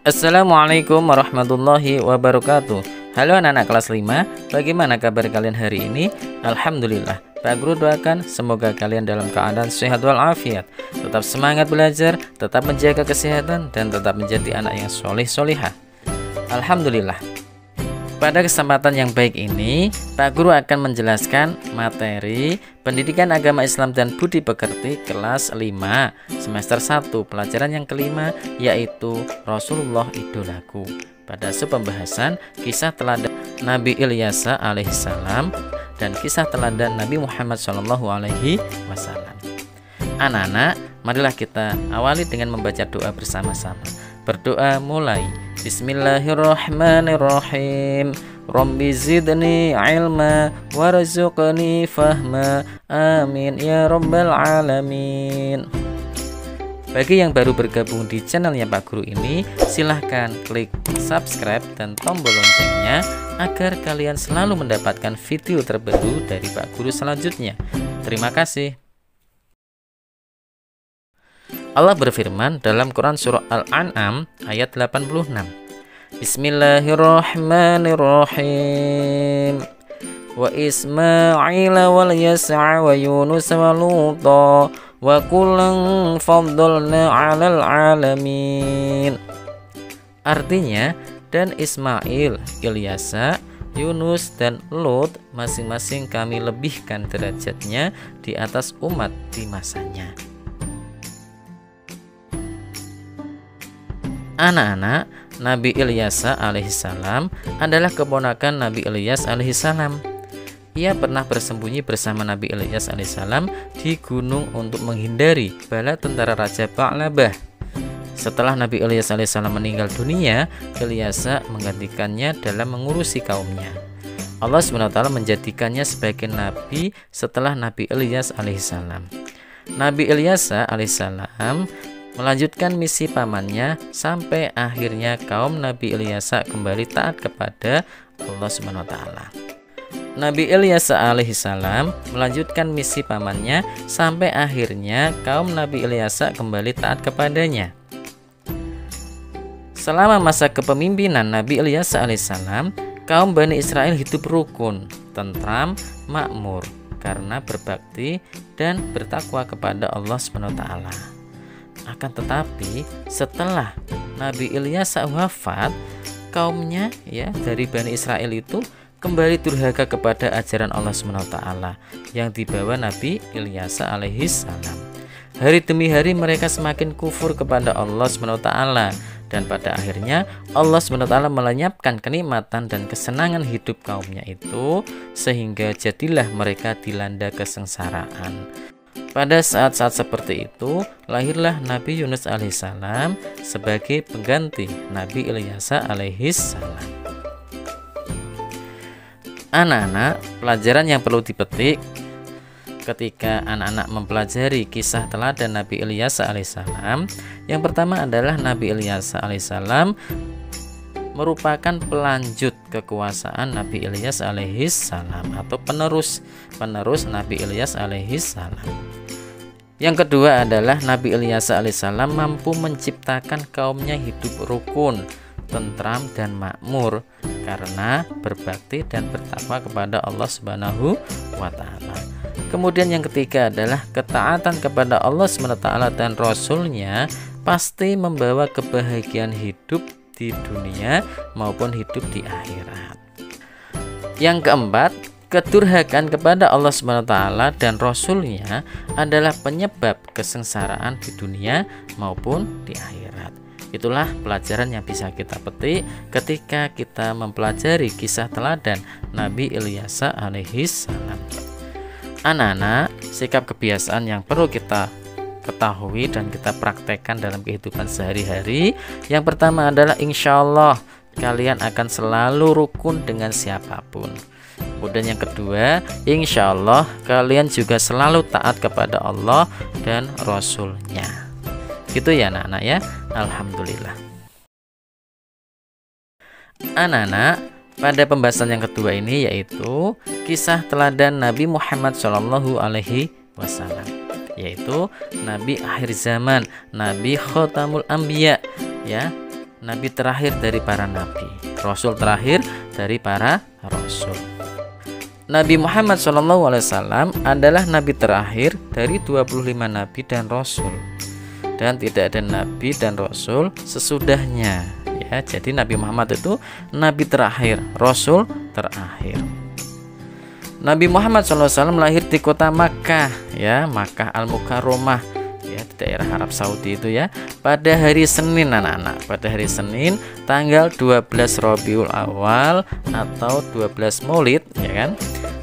Assalamualaikum warahmatullahi wabarakatuh. Halo anak-anak kelas 5, bagaimana kabar kalian hari ini? Alhamdulillah. Pak Guru doakan semoga kalian dalam keadaan sehat walafiat, tetap semangat belajar, tetap menjaga kesehatan, dan tetap menjadi anak yang soleh-solehah. Alhamdulillah. Pada kesempatan yang baik ini, Pak Guru akan menjelaskan materi Pendidikan Agama Islam dan Budi Pekerti kelas 5 semester 1 pelajaran yang kelima, yaitu Rasulullah Idolaku. Pada pembahasan kisah teladan Nabi Ilyas alaihissalam dan kisah teladan Nabi Muhammad SAW. Anak-anak, marilah kita awali dengan membaca doa bersama-sama. Berdoa mulai. Bismillahirrahmanirrahim. Rabbi zidni ilma warzuqni fahma. Amin ya rabbal alamin. Bagi yang baru bergabung di channelnya Pak Guru ini, silahkan klik subscribe dan tombol loncengnya agar kalian selalu mendapatkan video terbaru dari Pak Guru selanjutnya. Terima kasih. Allah berfirman dalam Quran surah Al-An'am ayat 86. Bismillahirrahmanirrahim. Wa Ismail wal Yas'a wa Yunus wa Luta wa kullan faddalna 'alal 'alamin. Artinya, dan Ismail, Ilyas, Yunus dan Lut masing-masing kami lebihkan derajatnya di atas umat di masanya. Anak-anak, Nabi Ilyas alaihissalam adalah keponakan Nabi Ilyas alaihissalam. Ia pernah bersembunyi bersama Nabi Ilyas alaihissalam di gunung untuk menghindari bala tentara Raja Ba'labah. Setelah Nabi Ilyas alaihissalam meninggal dunia, Ilyas menggantikannya dalam mengurusi kaumnya. Allah SWT menjadikannya sebagai nabi setelah Nabi Ilyas alaihissalam. Nabi Ilyas alaihissalam melanjutkan misi pamannya sampai akhirnya kaum Nabi Ilyas kembali taat kepada Allah SWT. Nabi Ilyas alaihissalam melanjutkan misi pamannya sampai akhirnya kaum Nabi Ilyas kembali taat kepadanya. Selama masa kepemimpinan Nabi Ilyas alaihissalam, kaum Bani Israel hidup rukun, tentram, makmur karena berbakti dan bertakwa kepada Allah SWT. Akan tetapi setelah Nabi Ilyas wafat, kaumnya dari Bani Israel itu kembali durhaka kepada ajaran Allah SWT yang dibawa Nabi Ilyas alaihissalam. Hari demi hari mereka semakin kufur kepada Allah SWT, dan pada akhirnya Allah SWT melenyapkan kenikmatan dan kesenangan hidup kaumnya itu, sehingga jadilah mereka dilanda kesengsaraan. Pada saat-saat seperti itu, lahirlah Nabi Yunus alaihissalam sebagai pengganti Nabi Ilyas alaihissalam. Anak-anak, pelajaran yang perlu dipetik ketika anak-anak mempelajari kisah teladan Nabi Ilyas alaihissalam, yang pertama adalah Nabi Ilyas alaihissalam merupakan pelanjut kekuasaan Nabi Ilyas alaihissalam atau penerus Nabi Ilyas alaihissalam. Yang kedua adalah Nabi Ilyas alaihissalam mampu menciptakan kaumnya hidup rukun, tentram dan makmur karena berbakti dan bertakwa kepada Allah Subhanahu wa taala. Kemudian yang ketiga adalah ketaatan kepada Allah SWT dan Rasulnya pasti membawa kebahagiaan hidup di dunia maupun hidup di akhirat. Yang keempat, kedurhakaan kepada Allah SWT dan Rasulnya adalah penyebab kesengsaraan di dunia maupun di akhirat. Itulah pelajaran yang bisa kita petik ketika kita mempelajari kisah teladan Nabi Ilyas alaihissalam. Anak-anak, sikap kebiasaan yang perlu kita ketahui dan kita praktekkan dalam kehidupan sehari-hari. Yang pertama adalah insya Allah kalian akan selalu rukun dengan siapapun. Kemudian yang kedua, insya Allah kalian juga selalu taat kepada Allah dan Rasulnya. Gitu ya anak-anak ya. Alhamdulillah. Anak-anak, pada pembahasan yang kedua ini yaitu kisah teladan Nabi Muhammad SAW, yaitu Nabi akhir zaman, Nabi Khotamul Anbiya, nabi terakhir dari para nabi, rasul terakhir dari para rasul. Nabi Muhammad SAW adalah nabi terakhir dari 25 nabi dan rasul, dan tidak ada nabi dan rasul sesudahnya, ya. Jadi Nabi Muhammad itu nabi terakhir, rasul terakhir. Nabi Muhammad SAW lahir di kota Makkah, ya, Makkah Al-Mukarramah, ya, di daerah Arab Saudi itu, ya, pada hari Senin, anak-anak. Pada hari Senin tanggal 12 Rabiul Awal atau 12 Maulid, ya kan,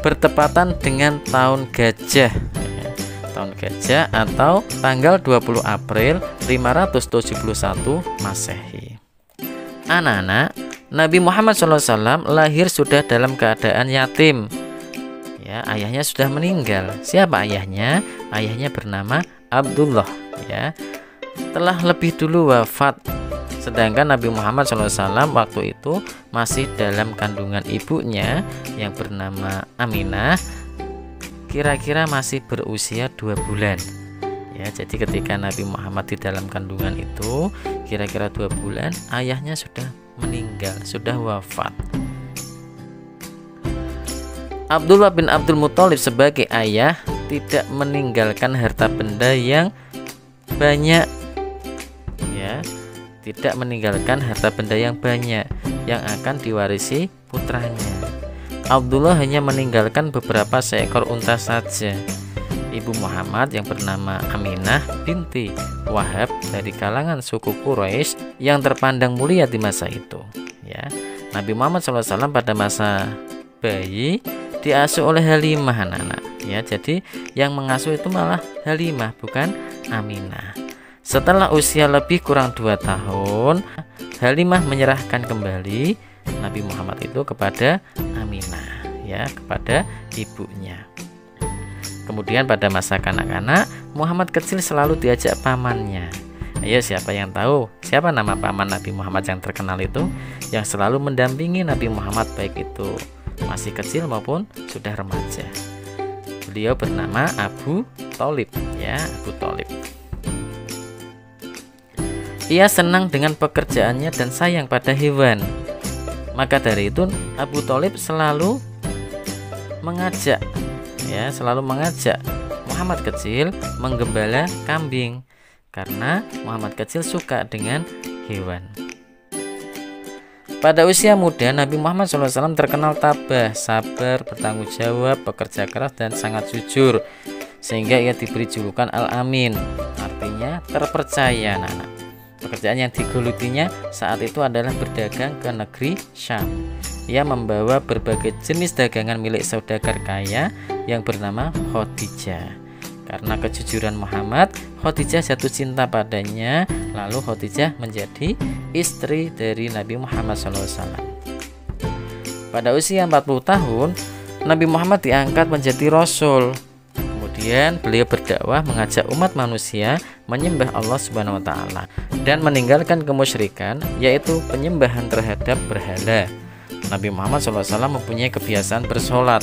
bertepatan dengan tahun gajah, ya, tahun gajah atau tanggal 20 April 571 Masehi. Anak-anak, Nabi Muhammad SAW lahir sudah dalam keadaan yatim, ya, ayahnya sudah meninggal. Siapa ayahnya? Ayahnya bernama Abdullah, ya, telah lebih dulu wafat. Sedangkan Nabi Muhammad SAW waktu itu masih dalam kandungan ibunya yang bernama Aminah, kira-kira masih berusia 2 bulan, ya. Jadi ketika Nabi Muhammad di dalam kandungan itu kira-kira 2 bulan, ayahnya sudah meninggal, sudah wafat. Abdullah bin Abdul Muthalib sebagai ayah tidak meninggalkan harta benda yang banyak, ya, tidak meninggalkan harta benda yang banyak yang akan diwarisi putranya. Abdullah hanya meninggalkan beberapa seekor unta saja. Ibu Muhammad yang bernama Aminah binti Wahab dari kalangan suku Quraisy yang terpandang mulia di masa itu, ya. Nabi Muhammad SAW pada masa bayi diasuh oleh Halimah, anak-anak, ya. Jadi yang mengasuh itu malah Halimah, bukan Aminah. Setelah usia lebih kurang 2 tahun, Halimah menyerahkan kembali Nabi Muhammad itu kepada Aminah, ya, kepada ibunya. Kemudian pada masa kanak-kanak, Muhammad kecil selalu diajak pamannya. Ayo, siapa yang tahu siapa nama paman Nabi Muhammad yang terkenal itu, yang selalu mendampingi Nabi Muhammad baik itu masih kecil maupun sudah remaja? Beliau bernama Abu Thalib, ya, Abu Thalib. Ia senang dengan pekerjaannya dan sayang pada hewan. Maka dari itu Abu Thalib selalu mengajak Muhammad kecil menggembala kambing, karena Muhammad kecil suka dengan hewan. Pada usia muda, Nabi Muhammad SAW terkenal tabah, sabar, bertanggung jawab, bekerja keras, dan sangat jujur, sehingga ia diberi julukan Al-Amin, artinya terpercaya, anak-anak. Pekerjaan yang digelutinya saat itu adalah berdagang ke negeri Syam. Ia membawa berbagai jenis dagangan milik saudagar kaya yang bernama Khadijah. Karena kejujuran Muhammad, Khadijah jatuh cinta padanya, lalu Khadijah menjadi istri dari Nabi Muhammad SAW. Pada usia 40 tahun, Nabi Muhammad diangkat menjadi Rasul. Kemudian beliau berdakwah mengajak umat manusia menyembah Allah Subhanahu wa taala dan meninggalkan kemusyrikan, yaitu penyembahan terhadap berhala. Nabi Muhammad SAW mempunyai kebiasaan bersolat.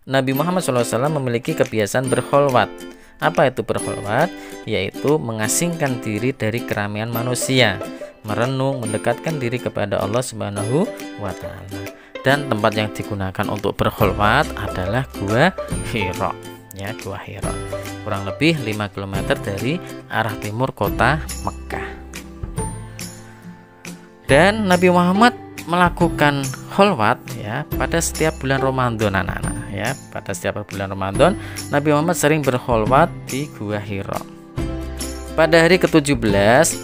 Nabi Muhammad SAW memiliki kebiasaan berkholwat. Apa itu berkholwat? Yaitu mengasingkan diri dari keramaian manusia, merenung, mendekatkan diri kepada Allah Subhanahu wa taala. Dan tempat yang digunakan untuk berkholwat adalah Gua Hira, ya, Gua Hira. Kurang lebih 5 km dari arah timur kota Mekkah. Dan Nabi Muhammad melakukan kholwat, ya, pada setiap bulan Ramadan, anak-anak, ya. Pada setiap bulan Ramadan, Nabi Muhammad sering berkholwat di Gua Hira. Pada hari ke-17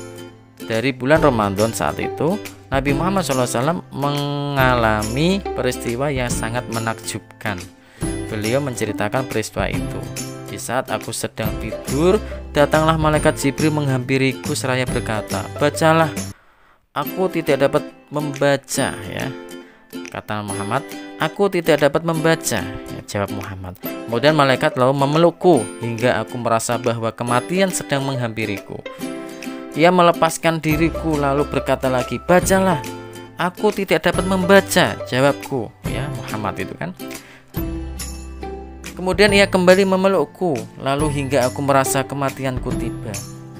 dari bulan Ramadan saat itu, Nabi Muhammad SAW mengalami peristiwa yang sangat menakjubkan. Beliau menceritakan peristiwa itu. Di saat aku sedang tidur, datanglah malaikat Jibril menghampiriku seraya berkata, "Bacalah." Aku tidak dapat membaca, ya. Kata Muhammad, "Aku tidak dapat membaca," ya, jawab Muhammad. Kemudian malaikat lalu memelukku hingga aku merasa bahwa kematian sedang menghampiriku. Ia melepaskan diriku lalu berkata lagi, "Bacalah." "Aku tidak dapat membaca," jawabku, ya, Muhammad itu kan. Kemudian ia kembali memelukku lalu hingga aku merasa kematianku tiba.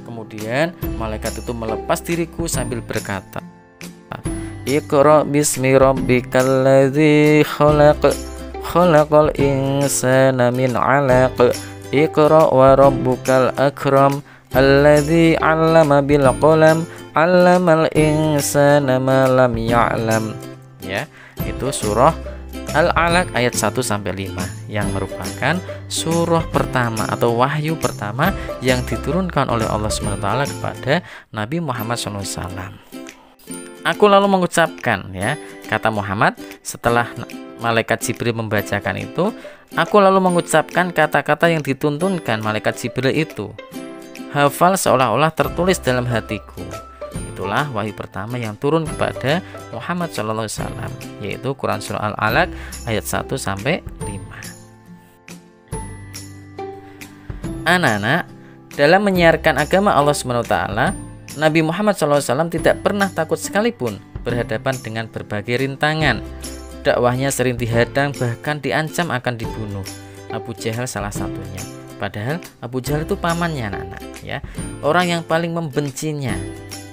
Kemudian Kemudian malaikat itu melepas diriku sambil berkata, Iqra bismi rabbikal ladzi khalaq, khalaqal insana min 'alaq, Iqra wa rabbukal akram, alladzi 'allama bil qalam, 'allamal insana ma lam ya'lam. Ya, itu surah Al-Alaq ayat 1 sampai 5 yang merupakan surah pertama atau wahyu pertama yang diturunkan oleh Allah SWT kepada Nabi Muhammad SAW. Aku lalu mengucapkan, ya, kata Muhammad setelah malaikat Jibril membacakan itu, aku lalu mengucapkan kata-kata yang dituntunkan malaikat Jibril itu. Hafal seolah-olah tertulis dalam hatiku. Itulah wahyu pertama yang turun kepada Muhammad SAW, yaitu Quran Surah Al-Alaq ayat 1 sampai 5. Anak-anak, dalam menyiarkan agama Allah SWT, Nabi Muhammad SAW tidak pernah takut sekalipun berhadapan dengan berbagai rintangan. Dakwahnya sering dihadang, bahkan diancam akan dibunuh. Abu Jahal salah satunya. Padahal Abu Jahal itu pamannya, anak-anak, ya, orang yang paling membencinya.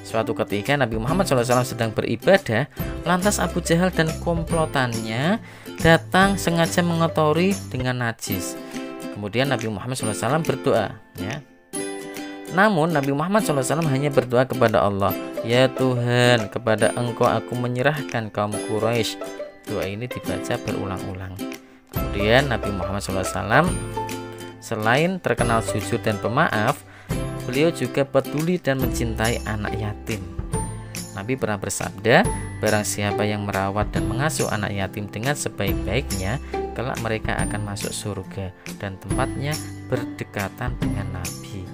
Suatu ketika Nabi Muhammad SAW sedang beribadah, lantas Abu Jahal dan komplotannya datang sengaja mengotori dengan najis. Kemudian Nabi Muhammad SAW berdoa, ya. Namun Nabi Muhammad SAW hanya berdoa kepada Allah, Ya Tuhan, kepada Engkau aku menyerahkan kaum Quraisy. Doa ini dibaca berulang-ulang. Kemudian Nabi Muhammad SAW selain terkenal jujur dan pemaaf, beliau juga peduli dan mencintai anak yatim. Nabi pernah bersabda, barang siapa yang merawat dan mengasuh anak yatim dengan sebaik-baiknya, kelak mereka akan masuk surga dan tempatnya berdekatan dengan Nabi.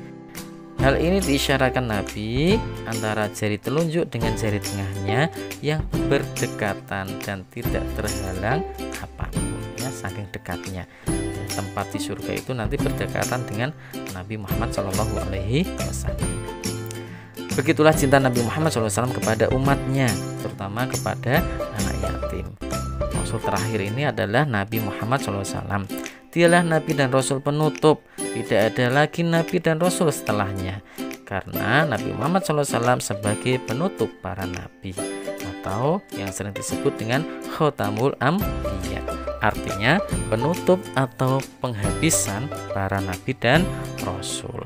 Hal ini diisyaratkan Nabi antara jari telunjuk dengan jari tengahnya yang berdekatan dan tidak terhalang apapun, ya, saking dekatnya. Tempat di surga itu nanti berdekatan dengan Nabi Muhammad SAW. Begitulah cinta Nabi Muhammad SAW kepada umatnya, terutama kepada anak yatim. Rasul terakhir ini adalah Nabi Muhammad SAW. Dialah Nabi dan Rasul penutup. Tidak ada lagi Nabi dan Rasul setelahnya, karena Nabi Muhammad SAW sebagai penutup para Nabi, atau yang sering disebut dengan Khotamul Anbiya, artinya penutup atau penghabisan para Nabi dan Rasul.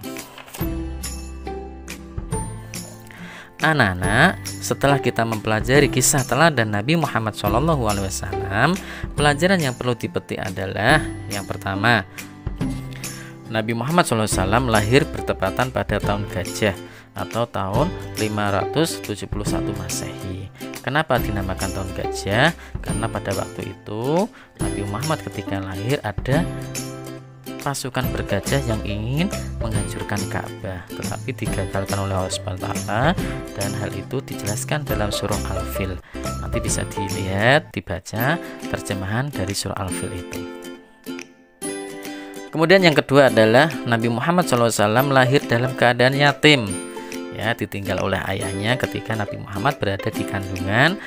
Anak-anak, setelah kita mempelajari kisah teladan Nabi Muhammad SAW, pelajaran yang perlu dipetik adalah yang pertama, Nabi Muhammad SAW lahir bertepatan pada tahun Gajah atau tahun 571 Masehi. Kenapa dinamakan tahun Gajah? Karena pada waktu itu Nabi Muhammad ketika lahir ada pasukan bergajah yang ingin menghancurkan Ka'bah, tetapi digagalkan oleh Allah SWT, dan hal itu dijelaskan dalam surah Al-Fil. Nanti bisa dilihat, dibaca terjemahan dari surah Al-Fil itu. Kemudian yang kedua adalah Nabi Muhammad SAW lahir dalam keadaan yatim, ya, ditinggal oleh ayahnya ketika Nabi Muhammad berada di kandungan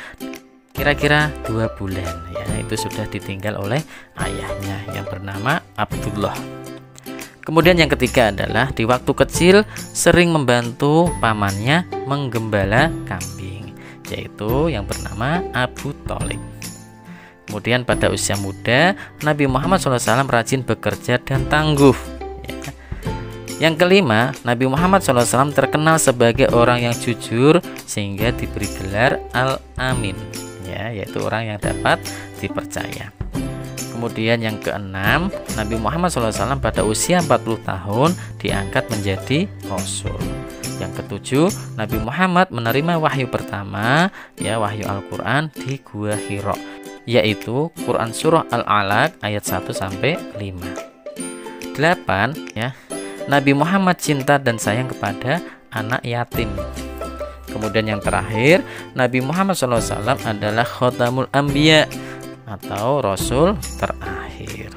kira-kira 2 bulan, ya, itu sudah ditinggal oleh ayahnya yang bernama Abdullah. Kemudian yang ketiga adalah di waktu kecil sering membantu pamannya menggembala kambing, yaitu yang bernama Abu Thalib. Kemudian pada usia muda Nabi Muhammad SAW rajin bekerja dan tangguh, ya. Yang kelima, Nabi Muhammad SAW terkenal sebagai orang yang jujur sehingga diberi gelar Al-Amin, ya, yaitu orang yang dapat dipercaya. Kemudian yang keenam, Nabi Muhammad SAW pada usia 40 tahun diangkat menjadi Rasul. Yang ketujuh, Nabi Muhammad menerima wahyu pertama, ya, wahyu Al-Quran di Gua Hira, yaitu Quran Surah Al-Alaq ayat 1 sampai 5. 8, ya, Nabi Muhammad cinta dan sayang kepada anak yatim. Kemudian yang terakhir, Nabi Muhammad SAW adalah Khotamul Anbiya atau Rasul terakhir.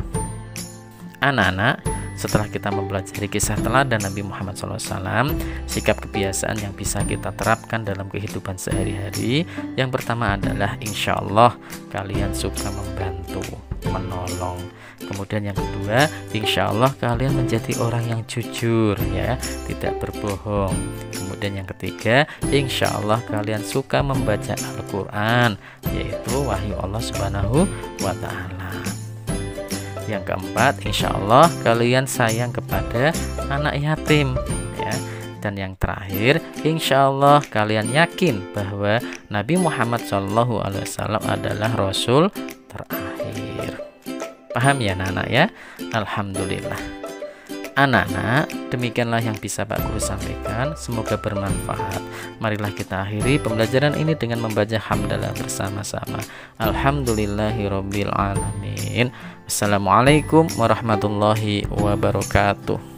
Anak-anak, setelah kita mempelajari kisah teladan Nabi Muhammad SAW, sikap kebiasaan yang bisa kita terapkan dalam kehidupan sehari-hari, yang pertama adalah insya Allah kalian suka membantu. menolong. Kemudian yang kedua, insya Allah kalian menjadi orang yang jujur ya, tidak berbohong. Kemudian yang ketiga, insya Allah kalian suka membaca Al-Quran, yaitu wahyu Allah Subhanahu wa Ta'ala. Yang keempat, insya Allah kalian sayang kepada anak yatim ya. Dan yang terakhir, insya Allah kalian yakin bahwa Nabi Muhammad SAW adalah Rasul terakhir. Paham ya anak-anak ya? Alhamdulillah. Anak-anak, demikianlah yang bisa Pak Guru sampaikan. Semoga bermanfaat. Marilah kita akhiri pembelajaran ini dengan membaca hamdalah bersama-sama. Alhamdulillahirobbil alamin. Assalamualaikum warahmatullahi wabarakatuh.